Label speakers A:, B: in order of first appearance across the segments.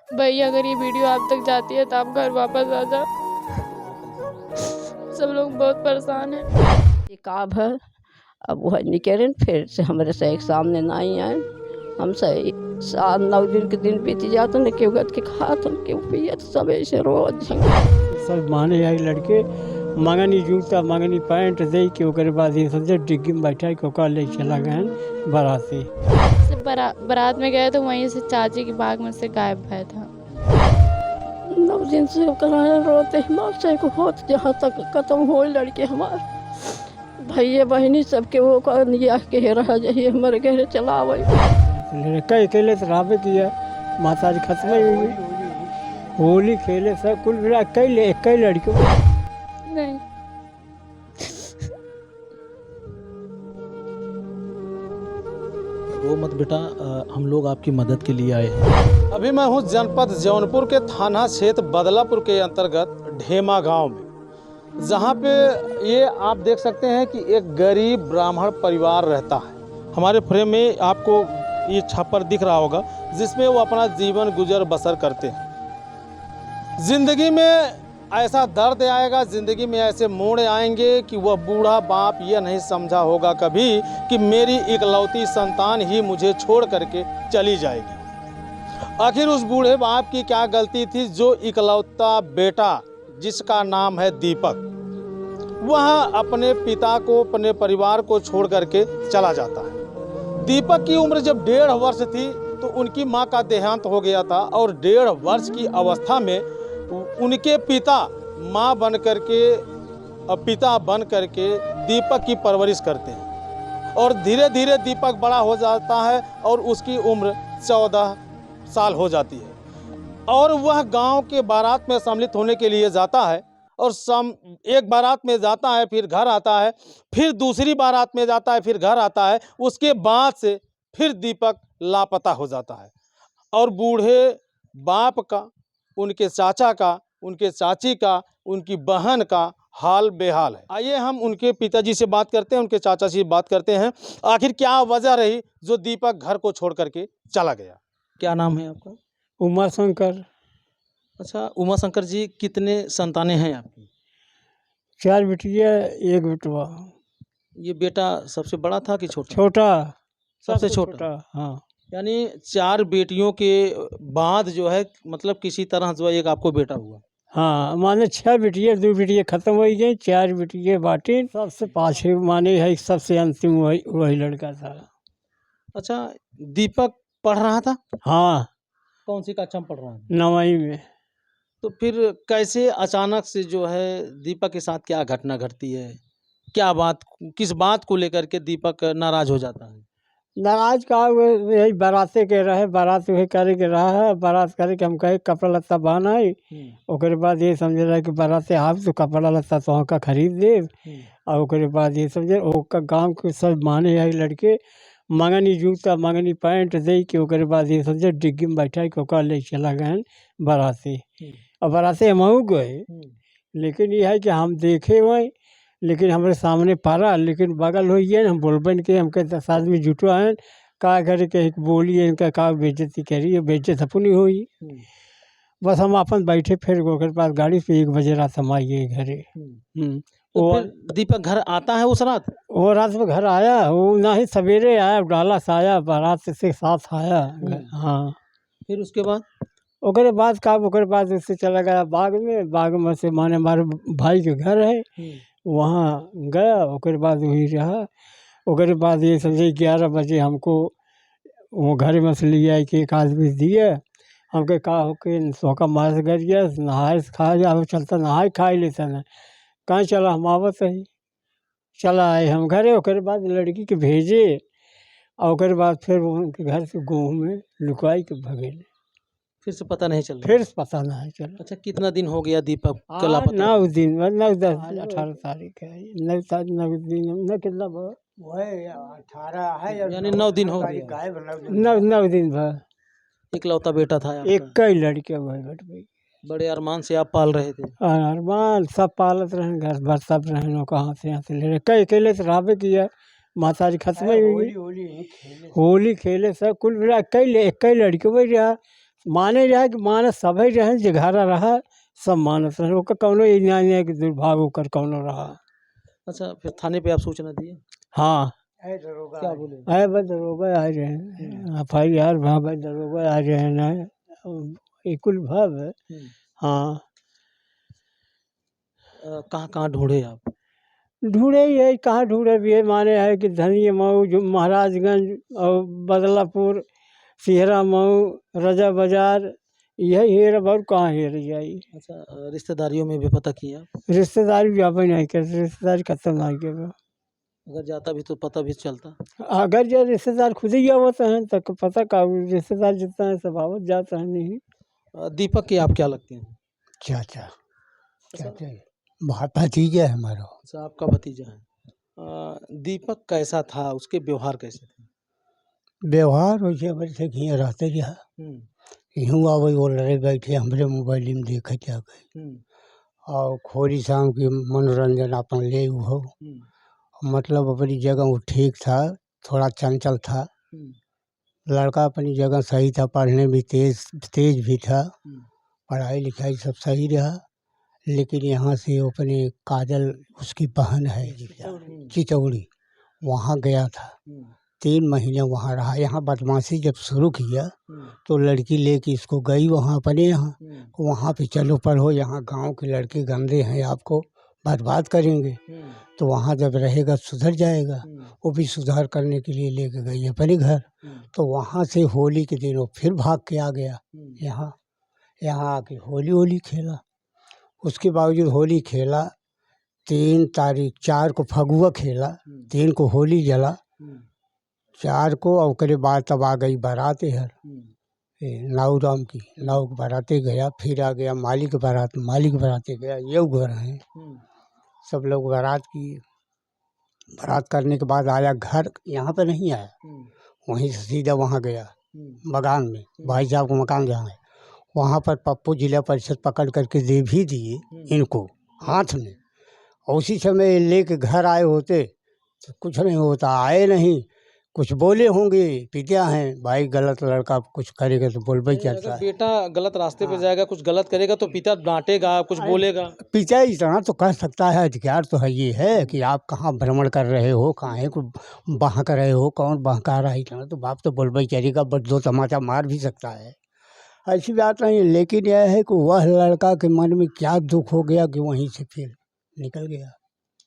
A: भैया अगर ये वीडियो आप तक जाती है तो आप घर वापस आ जाओ। सब लोग बहुत परेशान हैं।
B: एक आप है अब वह निकलें फिर से हमारे से एक सामने ना ही आए हम सही 7-9 दिन के दिन बीत जाते न क्यों गत के खात क्यों पियत सब ऐसे रोज
C: सब माने आई लड़के मंगनी जूता मंगनी पैंट दे के ओकर बाद ये समझे डिग्गी में बैठा के ओकर ले चला गए बाराती
A: से बारात में गए तो वहीं से चाची की बाग में से गायब भया था।
B: 9 दिन से कराया रोते हिमाल से को होत जहाँ तक खत्म हो लड़के हमारे भैया बहनी सबके वो निया के रह जाइए हमारे घर चलावे
C: कई अकेले तो राबे किया माता जी खत्म ही हुई होली खेले सब कुल मिला कई लड़के
A: नहीं
D: रो मत बेटा, हम लोग आपकी मदद के लिए आए हैं। अभी मैं हूँ जनपद जौनपुर के थाना क्षेत्र बदलापुर के अंतर्गत ढेमा गांव में, जहाँ पे ये आप देख सकते हैं कि एक गरीब ब्राह्मण परिवार रहता है। हमारे फ्रेम में आपको ये छप्पर दिख रहा होगा जिसमें वो अपना जीवन गुजर बसर करते हैं। जिंदगी में ऐसा दर्द आएगा, ज़िंदगी में ऐसे मोड़ आएंगे कि वह बूढ़ा बाप ये नहीं समझा होगा कभी कि मेरी इकलौती संतान ही मुझे छोड़ करके चली जाएगी। आखिर उस बूढ़े बाप की क्या गलती थी जो इकलौता बेटा जिसका नाम है दीपक, वह अपने पिता को अपने परिवार को छोड़ करके चला जाता है। दीपक की उम्र जब 1.5 वर्ष थी तो उनकी माँ का देहांत हो गया था और 1.5 वर्ष की अवस्था में उनके पिता माँ बन करके पिता बन करके दीपक की परवरिश करते हैं और धीरे धीरे दीपक बड़ा हो जाता है और उसकी उम्र 14 साल हो जाती है और वह गांव के बारात में सम्मिलित होने के लिए जाता है और एक बारात में जाता है, फिर घर आता है, फिर दूसरी बारात में जाता है, फिर घर आता है। उसके बाद से फिर दीपक लापता हो जाता है और बूढ़े बाप का, उनके चाचा का, उनके चाची का, उनकी बहन का हाल बेहाल है। आइए हम उनके पिताजी से बात करते हैं, उनके चाचा से बात करते हैं, आखिर क्या वजह रही जो दीपक घर को छोड़ करके चला गया। क्या नाम है आपका?
C: उमा शंकर।
D: अच्छा, उमा शंकर जी, कितने संतानें हैं आपकी?
C: 4 बिटिया 1 बेटवा।
D: ये बेटा सबसे बड़ा था कि छोटा?
C: छोटा
D: सबसे छोटा।
C: हाँ,
D: यानी 4 बेटियों के बाद जो है मतलब किसी तरह जो है एक आपको बेटा हुआ।
C: हाँ माने 6 बिटिया 2 बिटिया खत्म हो गई, 4 बिटिया बाटी सबसे पाछे माने है सबसे अंतिम वही लड़का था।
D: अच्छा, दीपक पढ़ रहा था?
C: हाँ,
D: कौन सी कक्षा में पढ़ रहा था?
C: 9वीं में।
D: तो फिर कैसे अचानक से जो है दीपक के साथ क्या घटना घटती है? क्या बात, किस बात को लेकर के दीपक नाराज हो जाता है?
C: नाराज का यही बाराते के रहे, बारात वही करे के रहा है, बारात करे के हम कहे कपड़ा लत्ता बहना है। ओकरे बाद ये समझ रहा है कि बाराते आप तो कपड़ा लत्ता तो का खरीद दे और ओकरे बाद ये समझे ओका गाँव के सब माने है लड़के मंगनी जूता मंगनी पैंट दे के ओकरे बाद ये समझे डिग्गी में बैठा के ओका ले चला गए बाराते। और बाराते हम गए, लेकिन ये है कि हम देखे वही, लेकिन हमारे सामने पारा, लेकिन बगल हो गया हम बोलबन के हमके 10 आदमी जुटो हैं का घर के बोली है इनका का बेइज्जती करी है, बेइज्जत अपनी हुई। बस हम अपन बैठे फिर ओकर पास गाड़ी पे 1 बजे रात हम आइए घरे।
D: तो फिर दीपक घर आता है उस रात?
C: वो रात में घर आया, वो ना ही सवेरे आया, डाला से आया, बारात से साथ आया। हाँ,
D: फिर उसके बाद
C: ओकरे बाद उससे चला गया बाग में से माने हमारे भाई के घर है, वहाँ गया। ओकरे बाद वही रहा। ओकरे बाद ये समझे 11 बजे हमको वो घर में से लिया कि एक आदमी दिए हमके का होके सोका मार कर गया नहाए खा जा चलता नहाए खाए लेता ना कहाँ चला हम आवत ही चला आए हम घरे। ओकरे बाद लड़की के भेजे और ओकरे बाद फिर उनके घर से गेहूँ में लुकाई के भगे,
D: फिर से पता नहीं चला?
C: फिर पता नहीं चला।
D: अच्छा, कितना दिन हो गया दीपक का लापता?
C: 9 दिन 9 10 18 तारीख है 9 दिन न कितना
E: 18 है
D: यानी 9 दिन हो गया।
C: 9 दिन भर
D: इकलौता बेटा था आपका?
C: एक ही लड़के भाई बट भाई
D: बड़े अरमान से आप पाल रहे थे?
C: अरमान सब पालत रहे, घर भर सब रहे, कहाँ से यहाँ से ले रहे कई अकेले से राबे किया माता जी खत्म ही हुई। होली खेले सब कुल मिला एक ही लड़के वही रहा माने रहे कि माने सभी रहे जे घर रहा सब मानत रहे ओकर कौनो ई नहीं कि दुर्भाग्य ओकर कौनो रहा।
D: अच्छा, फिर थाने पे आप सूचना दिए?
C: हाँ
E: है दरोगा
D: क्या बोले?
C: आए बस दरोगा आ रहे हैं FIR भा भाई दरोगा आ रहे हैं ना कुल भाव है। हाँ
D: कहाँ कहाँ ढूंढे आप?
C: ढूंढे ही है कहाँ ढूंढे भी है माने है कि धनिया मऊ जो महाराजगंज और बदलापुर सिहरा मऊ रजा बाजार यही हेर और कहाँ हेर जाई।
D: अच्छा, रिश्तेदारियों में भी पता किया?
C: रिश्तेदारी भी आप नहीं करते रिश्तेदारी खत्म नहीं कर।
D: अगर जाता भी तो पता भी चलता?
C: अगर जो रिश्तेदार खुद ही आवत हैं तो पता का रिश्तेदार जितना है सब आवत जाता है नहीं।
D: दीपक की आप क्या लगते हैं?
E: चाचा चाचा भतीजा है हमारा।
D: अच्छा, आपका भतीजा है। दीपक कैसा था, उसके व्यवहार कैसे थे?
E: व्यवहार वैसे वैसे कि यहाँ रहते रहा यूँ आवे वो लड़े बैठे हमरे मोबाइल में देखे क्या गए और खोरी शाम की मनोरंजन अपन ले हो मतलब अपनी जगह वो ठीक था। थोड़ा चंचल था लड़का अपनी जगह सही था पढ़ने भी तेज तेज भी था पढ़ाई लिखाई सब सही रहा। लेकिन यहाँ से वो अपने काजल उसकी बहन है चिचौड़ी वहाँ गया था 3 महीने वहाँ रहा। यहाँ बदमाशी जब शुरू किया तो लड़की लेके इसको गई वहाँ अपने यहाँ वहाँ पे चलो पढ़ो यहाँ गांव के लड़के गंदे हैं आपको बर्बाद करेंगे। तो वहाँ जब रहेगा सुधर जाएगा। वो भी सुधार करने के लिए लेके गई अपने घर। तो वहाँ से होली के दिन वो फिर भाग के आ गया यहाँ आके होली खेला। उसके बावजूद होली खेला 3 तारीख 4 को फगुआ खेला 3 को होली जला 4 को और उसके बाद तब आ गई बारात हर नाऊ राम की नाऊ बाराते गया फिर आ गया मालिक बाराते गया ये घर हैं सब लोग बारात की बारात करने के बाद आया घर यहाँ पे नहीं आया वहीं से सीधा वहाँ गया बगान में भाई साहब को मकान जहाँ है वहाँ पर पप्पू जिला परिषद पकड़ करके दे भी दिए इनको हाथ में। उसी समय लेके घर आए होते तो कुछ नहीं होता आए नहीं कुछ बोले होंगे पिता हैं भाई गलत लड़का कुछ करेगा तो बोल भाई चलता है।
D: बेटा गलत रास्ते पे जाएगा कुछ गलत करेगा तो पिता डांटेगा कुछ बोलेगा।
E: पिता इतना तो कह सकता है अधिकार तो है ये है कि आप कहाँ भ्रमण कर रहे हो कहाँ को बहक रहे हो कौन बहका रहा है इतना तो बाप तो बोल भाई चलेगा बट 2 तमाचा मार भी सकता है ऐसी बात नहीं। लेकिन यह है कि वह लड़का के मन में क्या दुख हो गया कि वहीं से फिर निकल गया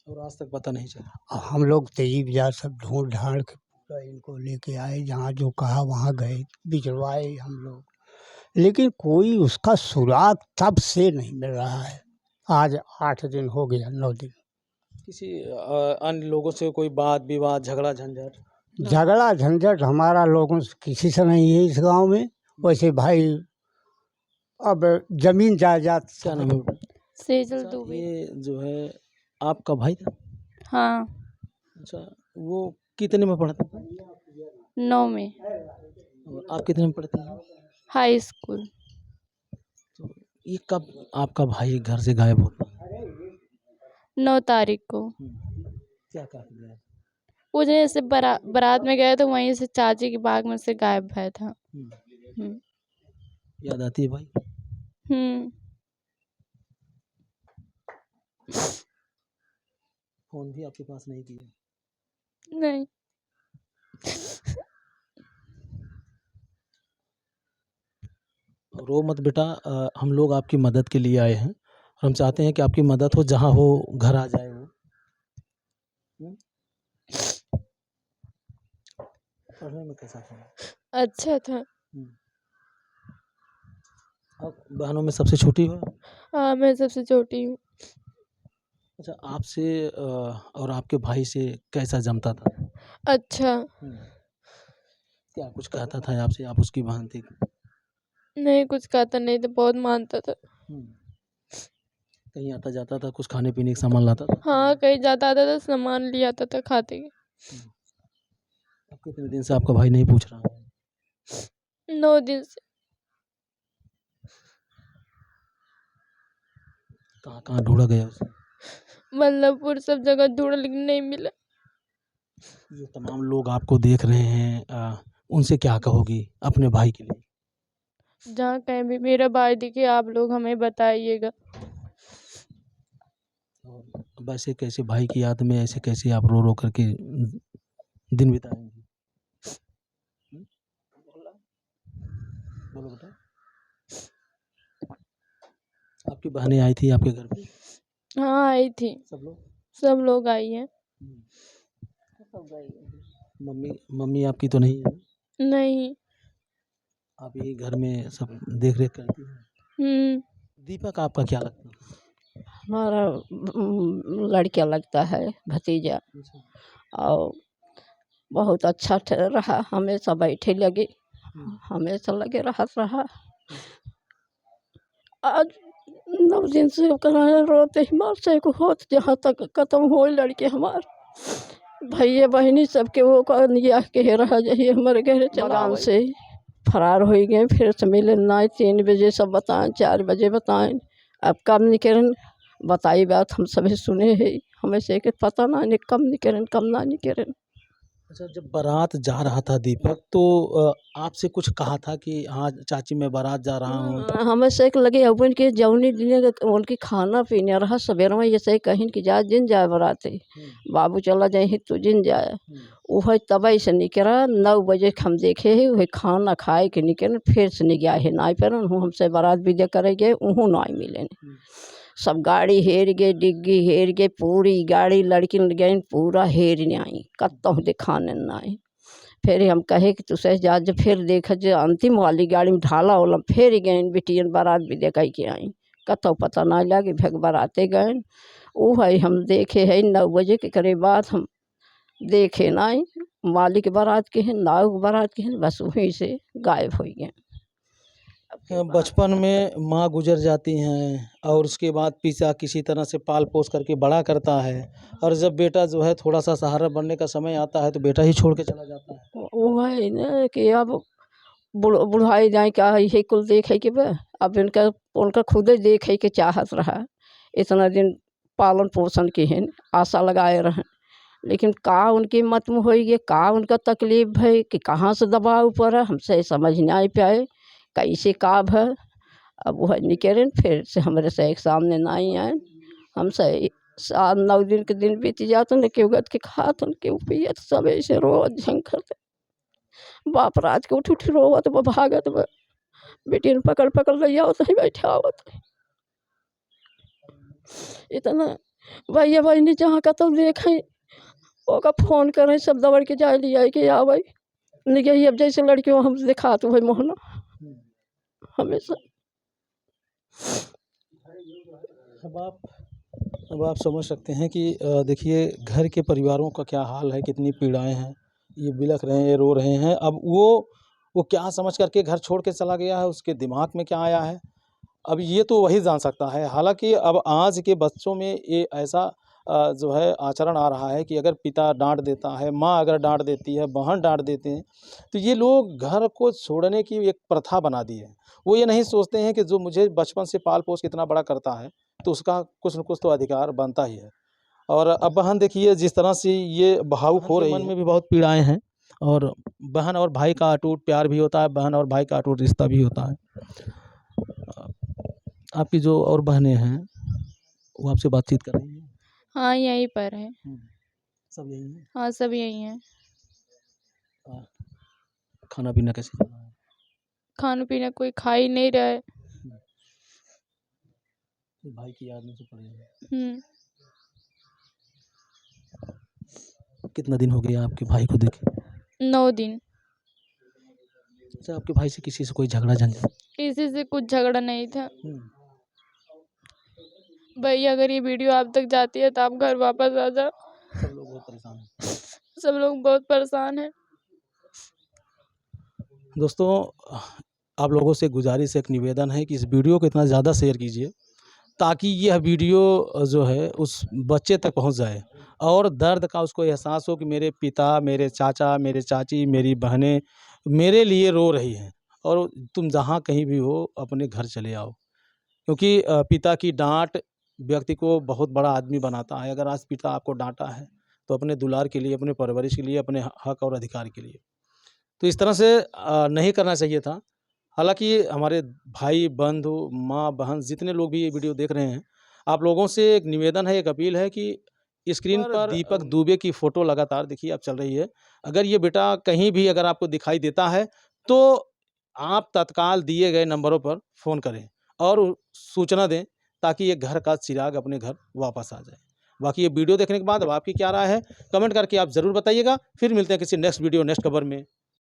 D: और आज तक पता नहीं चला।
E: हम लोग तेजी बाजार सब ढूंढ ढांड के पूरा इनको लेके आए जहाँ जो कहा वहाँ गए बिचड़वाए हम लोग लेकिन कोई उसका सुराग तब से नहीं मिल रहा है। आज 8 दिन हो गया 9 दिन।
D: किसी अन्य लोगों से कोई बात विवाद
E: झगड़ा झंझट हमारा लोगों से किसी से नहीं है इस गांव में। वैसे भाई अब जमीन जायदाद
D: क्या नाम है?
A: सेजल दुबे।
D: ये जो है आपका भाई था?
A: हाँ
D: अच्छा, वो कितने में पढ़ता था?
A: 9 में
D: और आप कितने में पढ़ते हैं?
A: High school.
D: तो ये कब आपका भाई घर से गायब होता है?
A: 9 तारीख को
D: क्या कहा गया?
A: वो जैसे बारात में गए तो वहीं से चाची के बाग में से गायब भया था।
D: याद आती है भाई? फोन भी आपके पास नहीं किया?
A: नहीं।
D: रो मत बेटा, हम लोग आपकी मदद के लिए आए हैं और हम चाहते हैं कि आपकी मदद हो जहाँ हो घर आ जाए वो। पढ़ने में कैसा था?
A: अच्छा था।
D: आप बहनों में सबसे छोटी हो?
A: हाँ मैं सबसे छोटी हूँ।
D: अच्छा, आपसे और आपके भाई से कैसा जमता था?
A: अच्छा।
D: क्या कुछ कहता था आपसे? आप उसकी बहन थी?
A: नहीं कुछ कहता नहीं था बहुत मानता था।
D: कहीं आता जाता था कुछ खाने पीने का सामान लाता था?
A: हाँ कहीं जाता आता था सामान ले आता था खाते के।
D: अब कितने दिन से आपका भाई नहीं पूछ रहा है?
A: 9 दिन से।
D: कहाँ कहाँ ढूंढा गया उसे?
A: बल्लभपुर सब जगह ढूंढा लेकिन नहीं मिला।
D: जो तमाम लोग आपको देख रहे हैं उनसे क्या कहोगी अपने भाई के लिए?
A: जहाँ कहीं भी मेरा भाई दिखे आप लोग हमें बताइएगा।
D: और वैसे कैसे भाई की याद में ऐसे कैसे आप रो रो करके दिन बिताएंगी? बोलो बेटा। आपकी बहनें आई थी आपके घर पे?
A: हाँ आई थी,
D: सब लोग?
A: सब लोग आई हैं।
D: मम्मी मम्मी आपकी तो नहीं है?
A: नहीं।
D: आप यही घर में सब देख रेख करती हैं? दीपक आपका क्या लगता है?
B: हमारा लड़का लगता है, भतीजा।
D: अच्छा।
B: और बहुत अच्छा रहा, हमेशा बैठे लगे, हमेशा लगे रहा। आज 9 दिन से कराया रोते ही मार से को होत जहाँ तक खत्म हो लड़के हमार भैया बहनी सबके वो निगाह के रहा जाइए हमारे घर चलान से फरार हो गए। फिर से मिले ना 3 बजे सब बताएं, 4 बजे बताएं, अब कब निकलन बताई बात हम सभी सुने है, हमें से के पता ना नहीं कब निकलन कब ना निकलन।
D: अच्छा, जब बारात जा रहा था दीपक तो आपसे कुछ कहा था कि हाँ चाची मैं बारात जा रहा हूँ?
B: हमें से लगे अपन के जौनी दिन उनकी खाना पीना रहा सवेर में ऐसे कहीं कि जा जिन जाए बराते बाबू चला जाए तो जिन जाए वह तब से निकला 9 बजे हम देखे है वही खाना खाए के निकल फिर से नहीं गया है ना पर हमसे बारात विदा करे गए वह ना मिले। सब गाड़ी हेर गए, डिग्गी हेर गए, पूरी गाड़ी लड़की गई पूरा हेर नहीं आई कत्तों दिखाने ना आई। फिर हम कहे कि तुसे जा फिर देख जो अंतिम वाली गाड़ी में ढाला वाला फिर गए बिटियन बारात भी देखा के आई कतो पता ना लगे भग बाराते गए। वो है हम देखे है 9 बजे के करे बाद हम देखे ना मालिक बारात के हैं नाव बारात के हैं बस वहीं से गायब हो गए।
D: बचपन में माँ गुजर जाती हैं और उसके बाद पिता किसी तरह से पाल पोस करके बड़ा करता है और जब बेटा जो है थोड़ा सा सहारा बनने का समय आता है तो बेटा ही छोड़ के चला जाता है।
B: वो है ना कि अब बुढ़ाई जाए क्या है कुल देखे के बा अब उनका खुद ही देखे के चाहत रहा इतना दिन पालन पोषण के हैं आशा लगाए रहें लेकिन का उनकी मत में हो गए का उनका तकलीफ है कि कहाँ से दबाव पड़ा हमसे समझ नहीं पाए कैसे का है। अब वह निकले फिर से हमारे से एक सामने नहीं आए हमसे 7-9 दिन के दिन बीत जाते न केहू गत के खात न केहू पियत सब ऐसे रोज झंखत बाप रात के उठ रोवत भागत बेटी ने पकड़ पकड़ ले आवत है बैठे आवत इतना भैया बहनी जहाँ का तब देखे ओका फोन करें सब दौड़ के जाए लिया के आवे निगही अब जैसे लड़कियों हम दिखाते हुए मोहना हमेशा।
D: अब आप समझ सकते हैं कि देखिए घर के परिवारों का क्या हाल है, कितनी पीड़ाएं हैं, ये बिलख रहे हैं, ये रो रहे हैं। अब वो क्या समझ करके घर छोड़ के चला गया है, उसके दिमाग में क्या आया है, अब ये तो वही जान सकता है। हालांकि अब आज के बच्चों में ये ऐसा जो है आचरण आ रहा है कि अगर पिता डांट देता है, माँ अगर डांट देती है, बहन डांट देते हैं तो ये लोग घर को छोड़ने की एक प्रथा बना दी है। वो ये नहीं सोचते हैं कि जो मुझे बचपन से पाल पोस के इतना बड़ा करता है तो उसका कुछ न कुछ तो अधिकार बनता ही है। और अब बहन देखिए जिस तरह से ये भावुक हो रही है, मन में भी बहुत पीड़ाएं हैं और बहन और भाई का अटूट प्यार भी होता है, बहन और भाई का अटूट रिश्ता भी होता है। आपकी जो और बहनें हैं वो आपसे बातचीत कर रही हैं?
A: हाँ यहीं पर है।
D: सब यही है?
A: हाँ सब यहीं हैं।
D: खाना पीना कैसे चल रहा है? खाना
A: पीना कोई खा ही नहीं रहा है।
D: भाई की याद में तो पड़ेगा। कितना दिन हो गया आपके भाई को देखे?
A: 9 दिन।
D: अच्छा, आपके भाई से किसी से कोई झगड़ा झंझट?
A: किसी से कुछ झगड़ा नहीं था। भैया अगर ये वीडियो आप तक जाती है तो आप घर वापस आ जाओ।
D: सब लोग बहुत परेशान हैं।
A: सब लोग बहुत परेशान हैं।
D: दोस्तों आप लोगों से गुजारिश एक निवेदन है कि इस वीडियो को इतना ज़्यादा शेयर कीजिए ताकि यह वीडियो जो है उस बच्चे तक पहुंच जाए और दर्द का उसको एहसास हो कि मेरे पिता, मेरे चाचा, मेरे चाची, मेरी बहनें मेरे लिए रो रही हैं और तुम जहां कहीं भी हो अपने घर चले आओ। क्योंकि पिता की डांट व्यक्ति को बहुत बड़ा आदमी बनाता है। अगर आज पिता आपको डांटा है तो अपने दुलार के लिए, अपने परवरिश के लिए, अपने हक और अधिकार के लिए। तो इस तरह से नहीं करना चाहिए था। हालांकि हमारे भाई बंधु माँ बहन जितने लोग भी ये वीडियो देख रहे हैं, आप लोगों से एक निवेदन है, एक अपील है कि स्क्रीन पर दीपक दुबे की फ़ोटो लगातार देखिए आप चल रही है। अगर ये बेटा कहीं भी अगर आपको दिखाई देता है तो आप तत्काल दिए गए नंबरों पर फ़ोन करें और सूचना दें, ताकि ये घर का चिराग अपने घर वापस आ जाए। बाकी ये वीडियो देखने के बाद अब आपकी क्या राय है, कमेंट करके आप ज़रूर बताइएगा। फिर मिलते हैं किसी नेक्स्ट वीडियो नेक्स्ट खबर में।